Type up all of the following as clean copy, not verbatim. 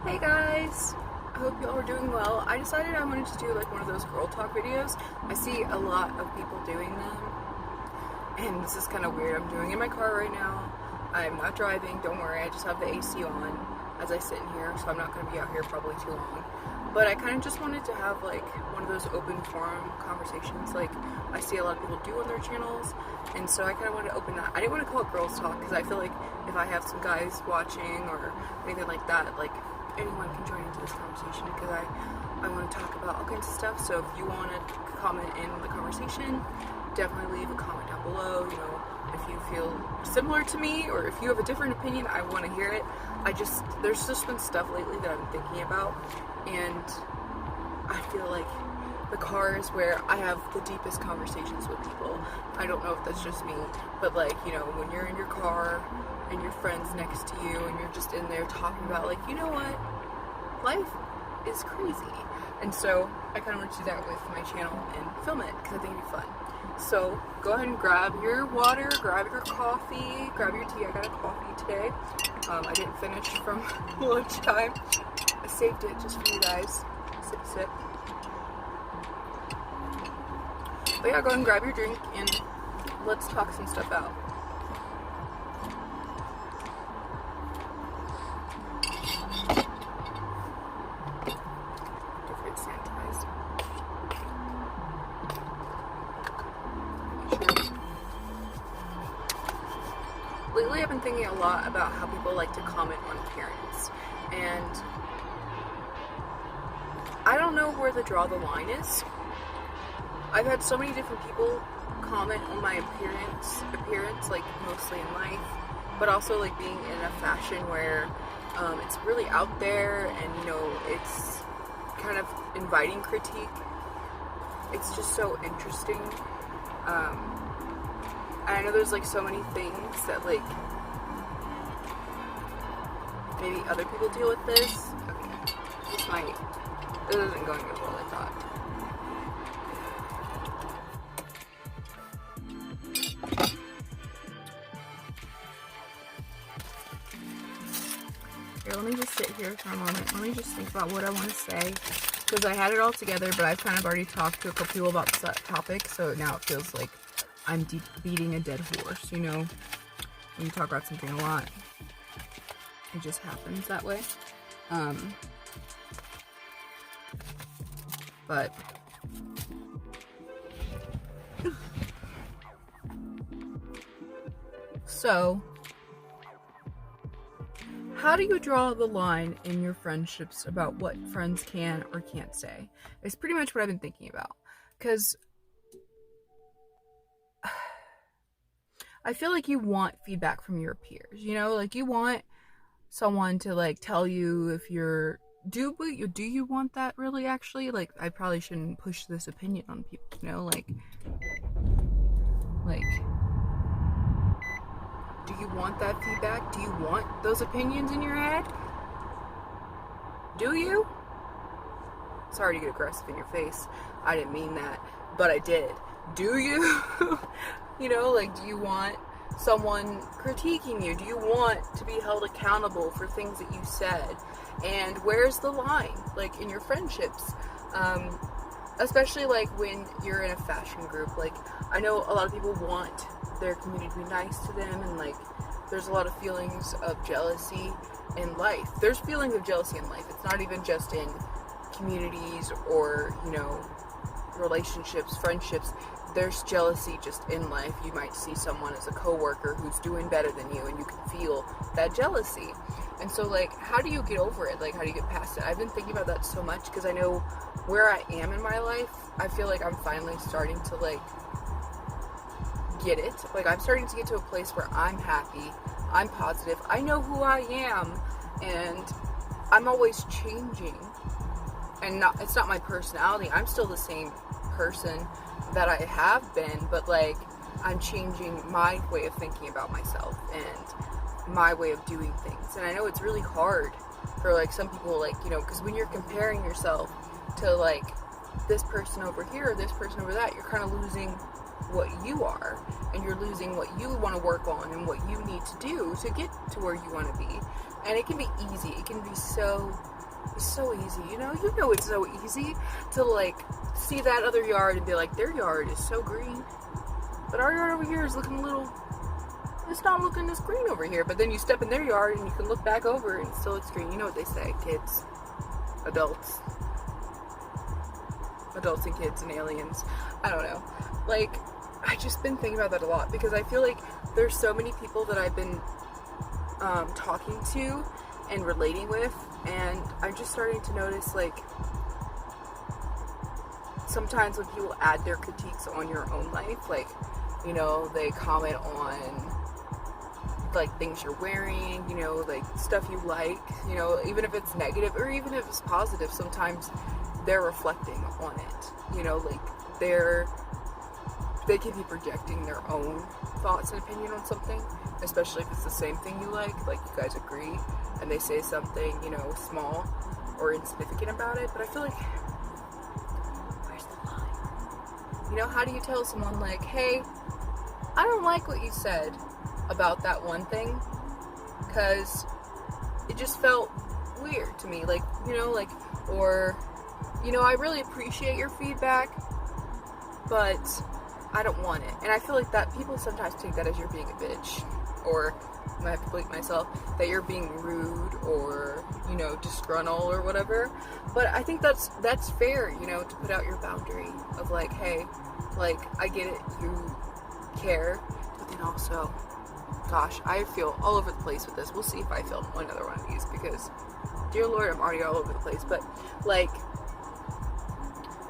Hey guys! I hope y'all are doing well. I decided I wanted to do like one of those girl talk videos. I see a lot of people doing them, and this is kind of weird. I'm doing it in my car right now. I'm not driving, don't worry, I just have the AC on as I sit in here, so I'm not going to be out here probably too long. But I kind of just wanted to have like one of those open forum conversations like I see a lot of people do on their channels, and so I kind of wanted to open that. I didn't want to call it girls talk because I feel like if I have some guys watching or anything like that, like anyone can join into this conversation because I want to talk about all kinds of stuff. So if you want to comment in the conversation, definitely leave a comment down below. You know, if you feel similar to me or if you have a different opinion, I want to hear it. There's just been stuff lately that I'm thinking about, and I feel like the car is where I have the deepest conversations with people. I don't know if that's just me, but like, you know, when you're in your car and your friend's next to you and you're just in there talking about like, you know what, life is crazy. And so I kind of want to do that with my channel and film it because I think it'd be fun. So go ahead and grab your water, grab your coffee, grab your tea. I got a coffee today. I didn't finish from lunchtime. I saved it just for you guys. Sip, sip. But yeah, go ahead and grab your drink and let's talk some stuff out. Don't forget to sanitize. Lately I've been thinking a lot about how people like to comment on appearance, and I don't know where to draw the line is. I've had so many different people comment on my appearance, like mostly in life, but also like being in a fashion where it's really out there and, you know, it's kind of inviting critique. It's just so interesting. And I know there's like so many things that like maybe other people deal with this. Okay, this isn't going as well as I thought. Here, let me just sit here for a moment. Let me just think about what I want to say, because I had it all together, but I've kind of already talked to a couple people about this topic, so now it feels like I'm beating a dead horse, you know? When you talk about something a lot, it just happens that way. But so how do you draw the line in your friendships about what friends can or can't say? It's pretty much what I've been thinking about, because I feel like you want feedback from your peers, you know, like you want someone to like tell you if you're, do you want that really actually? Like, I probably shouldn't push this opinion on people, you know, like, do you want that feedback? Do you want those opinions in your head? Do you? Sorry to get aggressive in your face. I didn't mean that, but I did. Do you? You know, like, do you want someone critiquing you? Do you want to be held accountable for things that you said? And where's the line, like, in your friendships? Especially, like, when you're in a fashion group. Like, I know a lot of people want their community to be nice to them, and, like, there's a lot of feelings of jealousy in life. There's feelings of jealousy in life. It's not even just in communities or, you know, relationships, friendships. There's jealousy just in life. You might see someone as a coworker who's doing better than you, and you can feel that jealousy. And so, like, how do you get over it? Like, how do you get past it? I've been thinking about that so much because I know where I am in my life. I feel like I'm finally starting to, like, get it. Like, I'm starting to get to a place where I'm happy, I'm positive, I know who I am, and I'm always changing. And it's not my personality. I'm still the same person that I have been, but like, I'm changing my way of thinking about myself and my way of doing things. And I know it's really hard for like some people, like, you know, because when you're comparing yourself to like this person over here or this person over that, you're kind of losing what you are, and you're losing what you want to work on and what you need to do to get to where you want to be. And it can be easy. It can be so It's so easy, you know it's so easy to like see that other yard and be like, their yard is so green, but our yard over here is looking a little, it's not looking as green over here. But then you step in their yard and you can look back over and it still looks green. You know what they say, kids, adults and kids and aliens. I don't know. Like, I just been thinking about that a lot because I feel like there's so many people that I've been talking to and relating with, and I'm just starting to notice, like, sometimes when people add their critiques on your own life, like, you know, they comment on like things you're wearing, you know, like stuff you like, you know, even if it's negative or even if it's positive, sometimes they're reflecting on it, you know, like they can be projecting their own thoughts and opinion on something, especially if it's the same thing you like you guys agree, and they say something, you know, small or insignificant about it. But I feel like, where's the line? You know, how do you tell someone like, hey, I don't like what you said about that one thing because it just felt weird to me, like, you know, like, or, you know, I really appreciate your feedback, but I don't want it. And I feel like that people sometimes take that as you're being a bitch, or I have to bleep myself, that you're being rude or, you know, disgruntled or whatever. But I think that's fair, you know, to put out your boundary of like, hey, like, I get it, you care, but then also, gosh, I feel all over the place with this. We'll see if I film another one of these because, dear Lord, I'm already all over the place. But, like,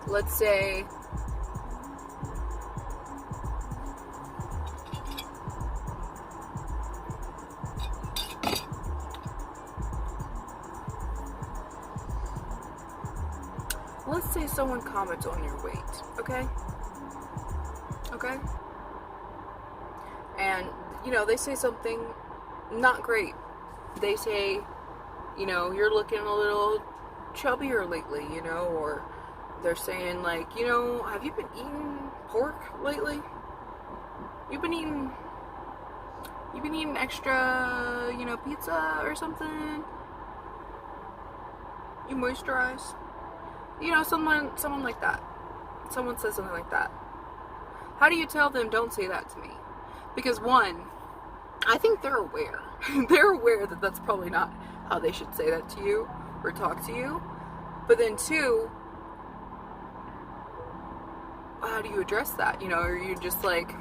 let's say, someone comments on your weight, okay? Okay? And, you know, they say something not great. They say, you know, you're looking a little chubbier lately, you know, or they're saying, like, you know, have you been eating pork lately? You've been eating extra, you know, pizza or something? You moisturize? You know, someone like that. Someone says something like that. How do you tell them don't say that to me? Because one, I think they're aware. They're aware that that's probably not how they should say that to you or talk to you. But then two, how do you address that? You know, are you just like,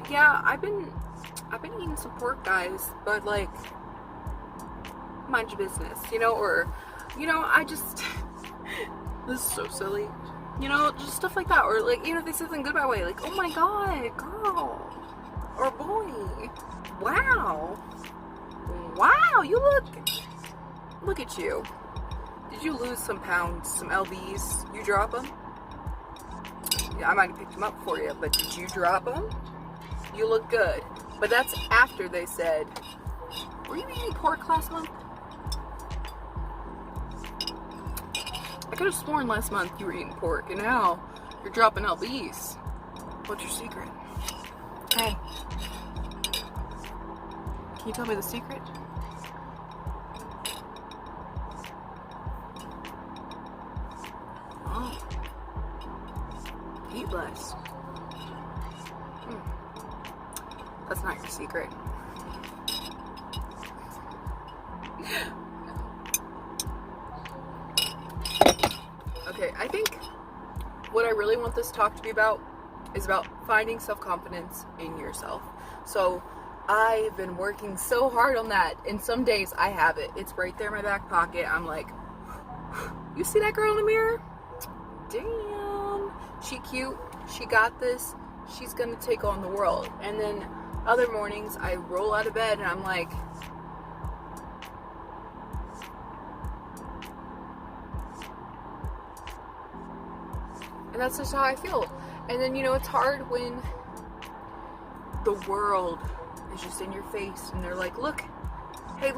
yeah, I've been eating some pork, guys, but like, mind your business, you know, or, you know, I just, this is so silly, you know, just stuff like that. Or like, you know, if they say something good by way, like, oh my god, girl, or boy, wow, you look at you. Did you lose some pounds, some lbs? You drop them? Yeah, I might have picked them up for you, but did you drop them? You look good. But that's after they said, were you eating pork last month? I could have sworn last month you were eating pork, and now you're dropping lbs. What's your secret? Hey, can you tell me the secret? Oh, eat less. That's not your secret. Okay, I think what I really want this talk to be about is about finding self-confidence in yourself. So I've been working so hard on that, and some days I have it. It's right there in my back pocket. I'm like, you see that girl in the mirror? Damn, she cute, she got this, she's gonna take on the world. And then other mornings I roll out of bed and I'm like, and that's just how I feel. And then, you know, it's hard when the world is just in your face and they're like, look, hey,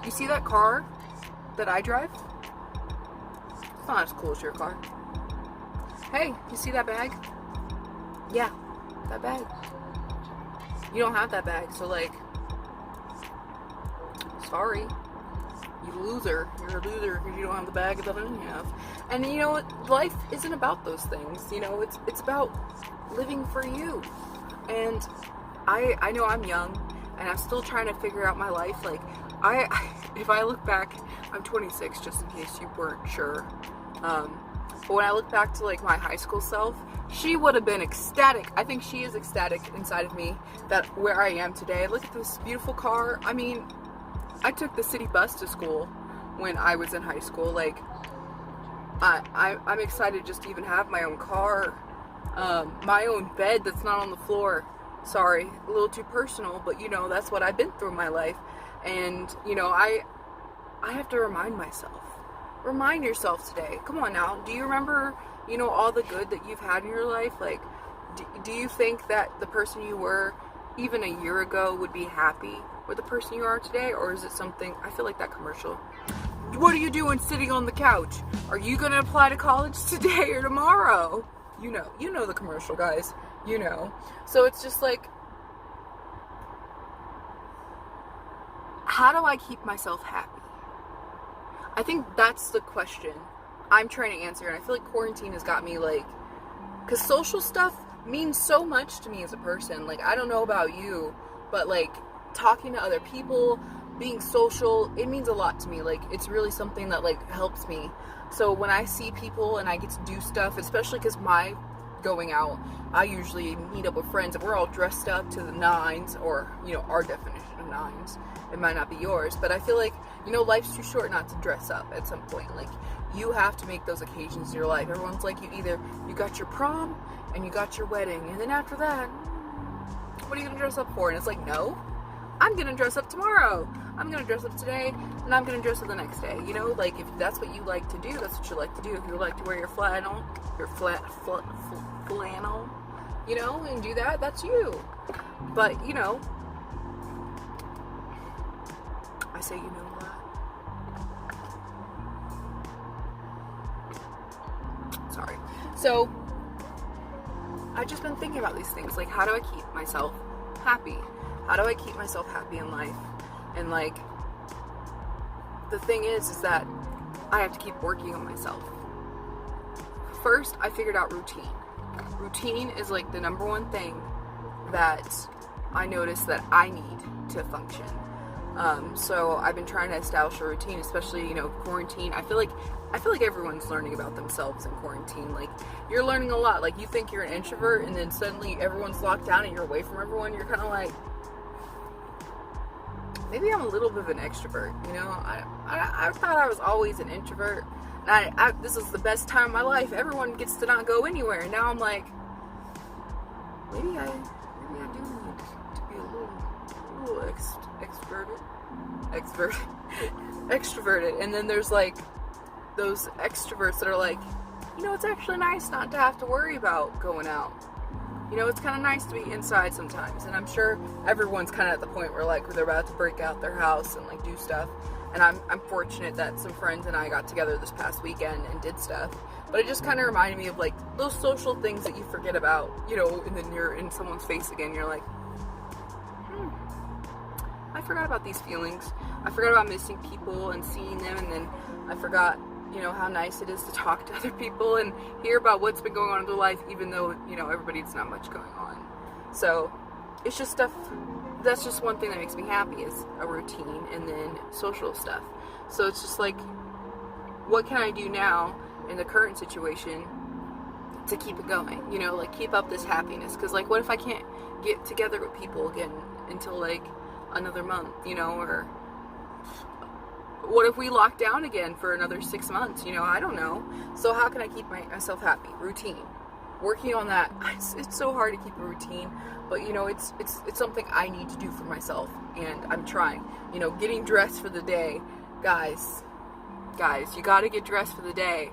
you see that car that I drive? It's not as cool as your car. Hey, you see that bag? Yeah, that bag. You don't have that bag, so like, Sorry. You loser. You're a loser because you don't have the bag that I have. And you know what? Life isn't about those things. You know, it's about living for you. And I know I'm young, and I'm still trying to figure out my life. Like, if I look back, I'm 26, just in case you weren't sure. But when I look back to like my high school self, she would have been ecstatic. I think she is ecstatic inside of me that where I am today. Look at this beautiful car. I mean, I took the city bus to school when I was in high school. Like, I'm excited just to even have my own car, my own bed that's not on the floor. Sorry, a little too personal, but you know, that's what I've been through in my life. And you know, I have to remind myself. Remind yourself today. Come on now. Do you remember, you know, all the good that you've had in your life? Like, do you think that the person you were even a year ago would be happy with the person you are today? Or is it something, I feel like that commercial. What are you doing sitting on the couch? Are you going to apply to college today or tomorrow? You know the commercial, guys. You know. So it's just like, how do I keep myself happy? I think that's the question I'm trying to answer, and I feel like quarantine has got me like, because social stuff means so much to me as a person. Like, I don't know about you, but like talking to other people, being social, it means a lot to me. Like, it's really something that like helps me. So when I see people and I get to do stuff, especially because my going out, I usually meet up with friends and we're all dressed up to the nines, or you know, our definition of nines. It might not be yours, but I feel like, you know, life's too short not to dress up at some point. Like, you have to make those occasions in your life. Everyone's like, you got your prom and you got your wedding, and then after that, what are you gonna dress up for? And it's like, no, I'm gonna dress up tomorrow. I'm gonna dress up today, and I'm gonna dress up the next day. You know, like, if that's what you like to do, that's what you like to do. If you like to wear your flannel, you know, and do that, that's you. But, you know, I say you know a lot. Sorry. So, I've just been thinking about these things. Like, how do I keep myself happy? How do I keep myself happy in life? And, like, the thing is that I have to keep working on myself. First, I figured out routine. Routine is, like, the number one thing that I notice that I need to function. So I've been trying to establish a routine, especially, you know, quarantine. I feel like everyone's learning about themselves in quarantine. Like, you're learning a lot. Like, you think you're an introvert, and then suddenly everyone's locked down and you're away from everyone. You're kind of like, maybe I'm a little bit of an extrovert, you know? I thought I was always an introvert, and this is the best time of my life. Everyone gets to not go anywhere. And now I'm like, maybe I do need to be a little extroverted. And then there's like those extroverts that are like, you know, it's actually nice not to have to worry about going out. You know, it's kind of nice to be inside sometimes. And I'm sure everyone's kind of at the point where like they're about to break out their house and like do stuff. And I'm fortunate that some friends and I got together this past weekend and did stuff. But it just kind of reminded me of like those social things that you forget about, you know, and then you're in someone's face again. You're like, I forgot about these feelings. I forgot about missing people and seeing them, and then I forgot, you know, how nice it is to talk to other people and hear about what's been going on in their life, even though, you know, everybody's not much going on. So it's just stuff. That's just one thing that makes me happy, is a routine, and then social stuff. So it's just like, what can I do now in the current situation to keep it going? You know, like, keep up this happiness. Because, like, what if I can't get together with people again until like another month, you know? Or what if we lock down again for another 6 months? You know, I don't know. So how can I keep myself happy? Routine. Working on that. It's so hard to keep a routine, but you know, it's something I need to do for myself, and I'm trying. You know, getting dressed for the day, guys, you got to get dressed for the day.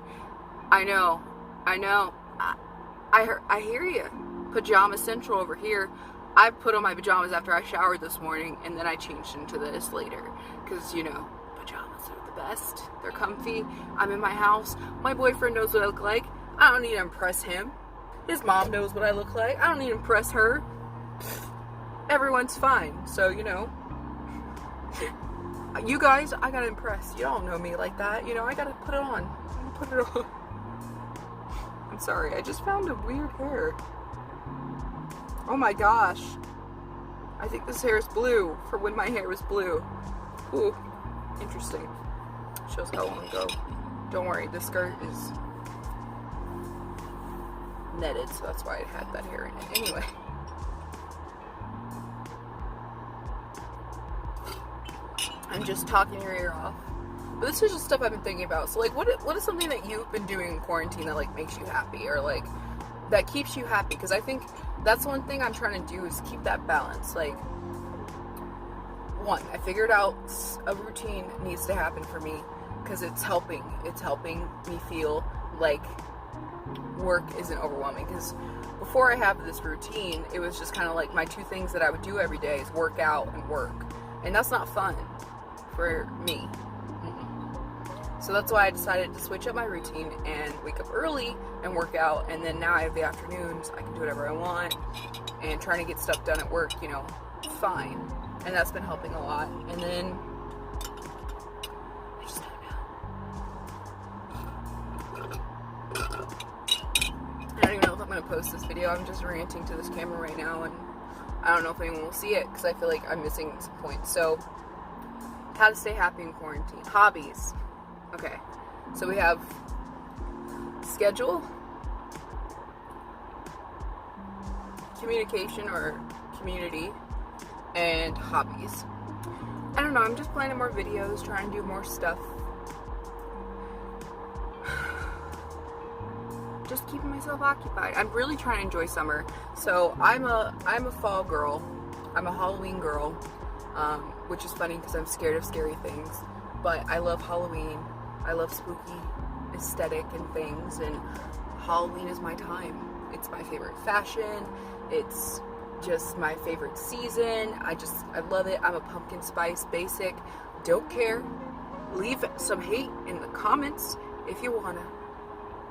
I know. I hear you. Pajama Central over here. I put on my pajamas after I showered this morning, and then I changed into this later, because you know, pajamas are the best. They're comfy. I'm in my house. My boyfriend knows what I look like. I don't need to impress him. His mom knows what I look like. I don't need to impress her. Everyone's fine. So, you know, You guys, I gotta impress. You don't know me like that. You know, I gotta put it on. Put it on. I'm sorry, I just found a weird hair. Oh my gosh. I think this hair is blue for when my hair was blue. Ooh, interesting. Shows how long ago. Don't worry, this skirt is netted, so that's why it had that hair in it. Anyway. I'm just talking your ear off. But this is just stuff I've been thinking about. So like, what is something that you've been doing in quarantine that like makes you happy, or like that keeps you happy? Because I think that's one thing I'm trying to do is keep that balance. Like, one, I figured out a routine needs to happen for me because it's helping me feel like work isn't overwhelming. Because before I have this routine, it was just kind of like my two things that I would do every day is work out and work, and that's not fun for me. So that's why I decided to switch up my routine and wake up early and work out, and then now I have the afternoons, I can do whatever I want, and trying to get stuff done at work, you know, fine. And that's been helping a lot. And then I just don't know. I don't even know if I'm going to post this video. I'm just ranting to this camera right now, and I don't know if anyone will see it because I feel like I'm missing some points. So, how to stay happy in quarantine. Hobbies. Okay, so we have schedule, communication or community, and hobbies. I don't know, I'm just planning more videos, trying to do more stuff. Just keeping myself occupied. I'm really trying to enjoy summer. So I'm a fall girl. I'm a Halloween girl, which is funny because I'm scared of scary things. But I love Halloween. I love spooky aesthetic and things, and Halloween is my time. It's my favorite fashion. It's just my favorite season. I love it. I'm a pumpkin spice basic. Don't care. Leave some hate in the comments if you wanna,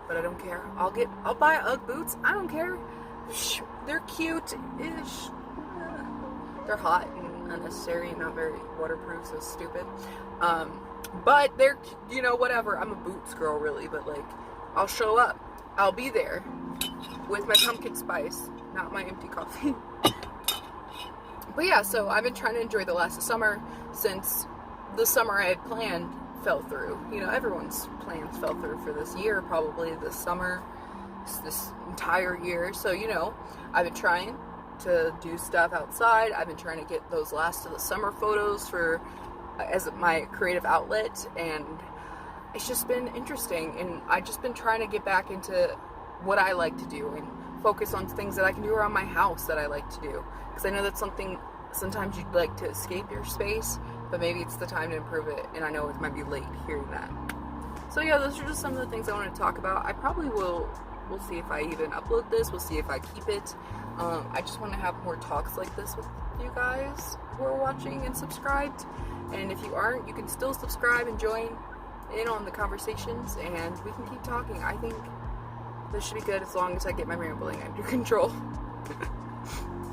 but I don't care. I'll buy UGG boots. I don't care. They're cute-ish. They're hot and unnecessary and not very waterproof, so stupid. But they're, you know, whatever. I'm a boots girl, really, but like, I'll show up. I'll be there with my pumpkin spice, not my empty coffee. But yeah, so I've been trying to enjoy the last of summer since the summer I had planned fell through. You know, everyone's plans fell through for this year, probably this summer, this entire year. So, you know, I've been trying to do stuff outside. I've been trying to get those last of the summer photos as my creative outlet, and it's just been interesting, and I've just been trying to get back into what I like to do and focus on things that I can do around my house that I like to do, because I know that's something sometimes you'd like to escape your space, but maybe it's the time to improve it, and I know it might be late hearing that. So yeah, those are just some of the things I want to talk about. I probably we'll see if I even upload this, we'll see if I keep it. I just want to have more talks like this with you guys who are watching and subscribed. And if you aren't, you can still subscribe and join in on the conversations, and we can keep talking. I think this should be good as long as I get my rambling under control.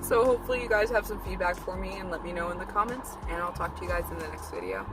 So hopefully you guys have some feedback for me and let me know in the comments, and I'll talk to you guys in the next video.